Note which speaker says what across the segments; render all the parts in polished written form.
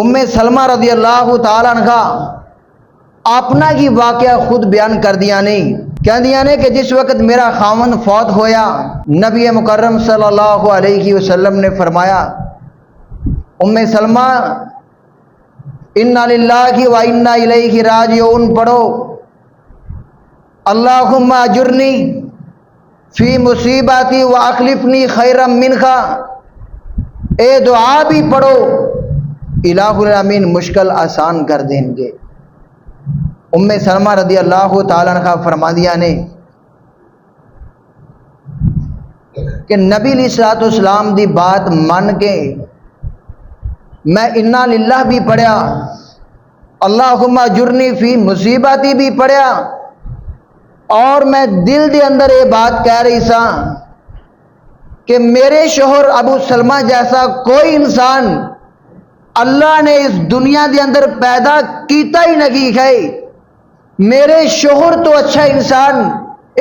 Speaker 1: ام سلمہ رضی اللہ تعالیٰ عنہ اپنا کی واقعہ خود بیان کر دیا نہیں، کہہ دیا نے کہ جس وقت میرا خاوند فوت ہویا، نبی مکرم صلی اللہ علیہ وسلم نے فرمایا ام سلمہ انا للہ و انا الیہ راجعون پڑھو، اللہم اجرنی فی مصیبتی و اخلفنی خیرا منہا، اے دعا بھی پڑھو، الہ العالمین مشکل آسان کر دیں گے۔ ام سلمہ رضی اللہ تعالیٰ عنہ فرما دیا نے کہ نبی علیہ الصلوۃ والسلام دی بات مان کے میں انا للہ بھی پڑھیا، اللہم اجرنی فی مصیبتی بھی پڑھیا، اور میں دل دے اندر یہ بات کہہ رہی سا کہ میرے شوہر ابو سلمہ جیسا کوئی انسان اللہ نے اس دنیا دے اندر پیدا کیتا ہی نہیں ہے، میرے شوہر تو اچھا انسان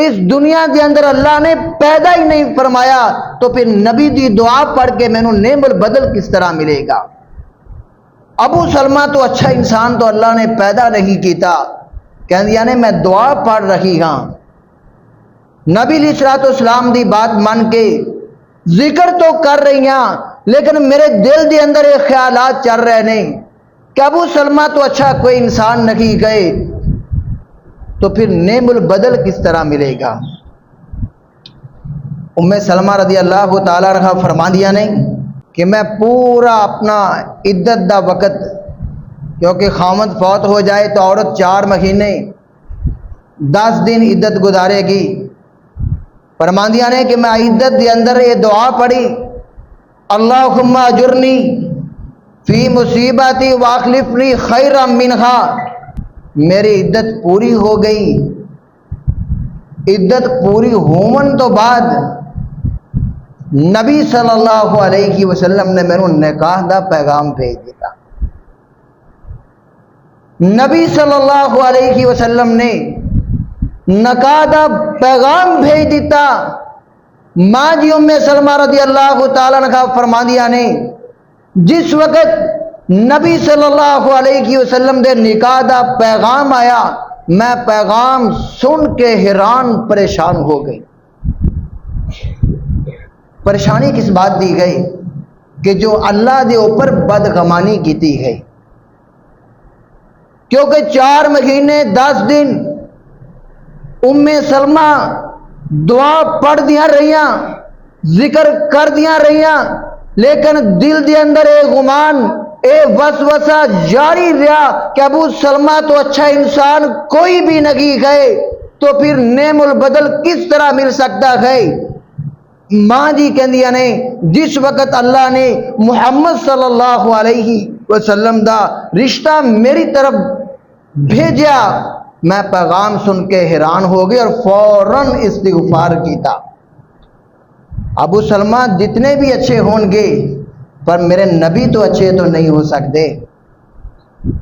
Speaker 1: اس دنیا دے اندر اللہ نے پیدا ہی نہیں فرمایا، تو پھر نبی دی دعا پڑھ کے میں نوں نعم البدل کس طرح ملے گا؟ ابو سلمہ تو اچھا انسان تو اللہ نے پیدا نہیں کیتا، کہہ دیا نے میں دعا پڑھ رہی ہاں، نبی علیہ الصلوۃ والسلام دی بات مان کے ذکر تو کر رہی ہاں، لیکن میرے دل دے اندر یہ خیالات چل رہے نہیں کہ ابو سلمہ تو اچھا کوئی انسان نہیں گئے، تو پھر نعم البدل کس طرح ملے گا؟ ام سلمہ رضی اللہ تعالیٰ عنہ فرما دیا نہیں کہ میں پورا اپنا عدت دا وقت، کیونکہ خاوند فوت ہو جائے تو عورت 4 مہینے 10 دن عدت گزارے گی، فرما دیا نے کہ میں عدت دے اندر یہ دعا پڑھی اللہم اجرنی فی مصیبتی واخلفنی خیرا منہا، میری عدت پوری ہو گئی، عدت پوری ہون تو بعد نبی صلی اللہ علیہ وسلم نے میرے نکاح دا پیغام بھیج دیتا، نبی صلی اللہ علیہ وسلم نے نکاح دا پیغام بھیج دیتا۔ ماں جی ام سلمہ رضی اللہ تعالیٰ عنہ فرما دیا نے جس وقت نبی صلی اللہ علیہ وسلم دے نکاح دا پیغام آیا، میں پیغام سن کے حیران پریشان ہو گئی۔ پریشانی کس بات دی گئی کہ جو اللہ دے اوپر بدگمانی کیتی ہے، کیونکہ 4 مہینے 10 دن ام سلمہ دعا پڑھ دیا رہیاں، ذکر کر دیا رہیاں، لیکن دل دے اندر اے گمان اے وسوسہ جاری رہا کہ ابو سلمہ تو اچھا انسان کوئی بھی نہیں گئے، تو پھر نعم البدل کس طرح مل سکتا ہے؟ ماں جی کہندیاں نے جس وقت اللہ نے محمد صلی اللہ علیہ وسلم دا رشتہ میری طرف بھیجا، میں پیغام سن کے حیران ہو گئی اور فوراً استغفار کیتا۔ ابو سلمہ جتنے بھی اچھے ہوں گے پر میرے نبی تو اچھے تو نہیں ہو سکتے،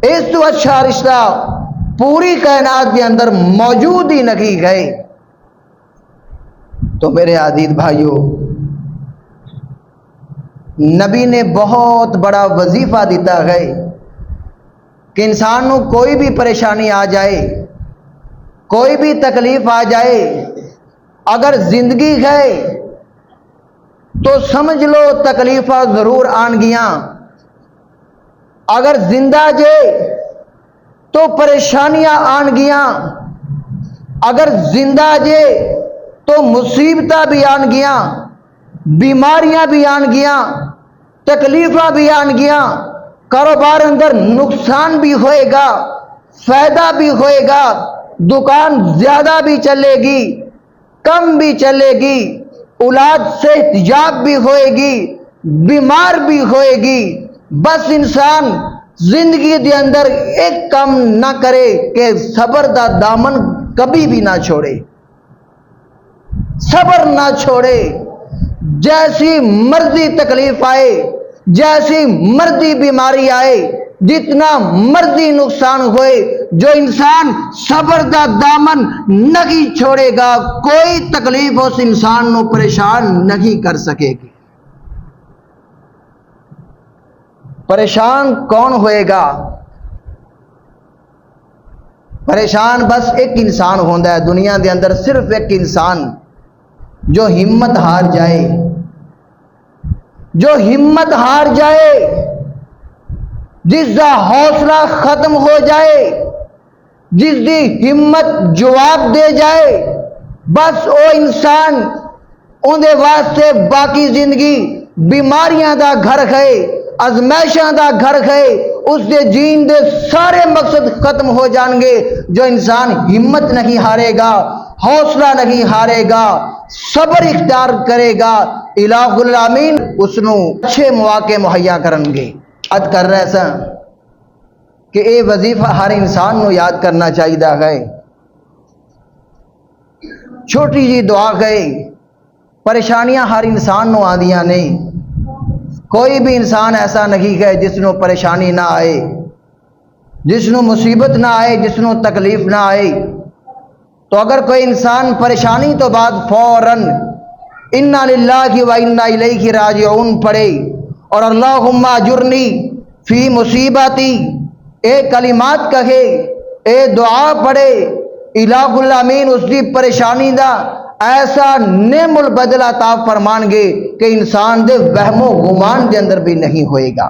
Speaker 1: اس تو اچھا رشتہ پوری کائنات کے اندر موجود ہی نہیں گئے۔ تو میرے عزیز بھائیو، نبی نے بہت بڑا وظیفہ دیتا ہے کہ انسان کو کوئی بھی پریشانی آ جائے، کوئی بھی تکلیف آ جائے، اگر زندگی ہے تو سمجھ لو تکلیفہ ضرور آن گیاں، اگر زندہ جے تو پریشانیاں آن گیاں، اگر زندہ جے تو مصیبتہ بھی آن گیاں، بیماریاں بھی آن گیاں، تکلیفہ بھی آن گیاں، کاروبار اندر نقصان بھی ہوئے گا، فائدہ بھی ہوئے گا، دکان زیادہ بھی چلے گی، کم بھی چلے گی، اولاد سے حجاب بھی ہوئے گی، بیمار بھی ہوئے گی، بس انسان زندگی دے اندر ایک کام نہ کرے کہ صبر دا دامن کبھی بھی نہ چھوڑے، صبر نہ چھوڑے، جیسی مرضی تکلیف آئے، جیسی مرضی بیماری آئے، جتنا مرضی نقصان ہوئے، جو انسان صبر دا دامن نہیں چھوڑے گا کوئی تکلیف اس انسان نو پریشان نہیں کر سکے گی۔ پریشان کون ہوئے گا؟ پریشان بس ایک انسان ہوندا ہے دنیا دے اندر، صرف ایک انسان جو ہمت ہار جائے، جو ہمت ہار جائے، جس دا حوصلہ ختم ہو جائے، جس دی ہمت جواب دے جائے، بس او انسان اندے واسطے باقی زندگی بیماریاں دا گھر کھے، ازمائشاں دا گھر کھے، اس دے جین دے سارے مقصد ختم ہو جان گے۔ جو انسان ہمت نہیں ہارے گا، حوصلہ نہیں ہارے گا، صبر اختیار کرے گا، الہ العالمین اس نو اچھے مواقع مہیا کرن گے۔ عد کر رہے سن کہ اے وظیفہ ہر انسان نو یاد کرنا چاہیے ہے۔ چھوٹی جی دعا گئے، پریشانیاں ہر انسان نو آدیاں نہیں، کوئی بھی انسان ایسا نہیں ہے جس نو پریشانی نہ آئے، جس نو مصیبت نہ آئے، جس نو تکلیف نہ آئے۔ تو اگر کوئی انسان پریشانی تو بعد فوراً انا للہ و انا الیہ راجعون پڑھے اور اللہم اجرنی فی مصیبتی اے کلمات کہے، اے دعا پڑھے، الہ العالمین اس کی پریشانی دا ایسا نعم البدل عطا فرمان گے کہ انسان دے وہم و گمان دے اندر بھی نہیں ہوئے گا۔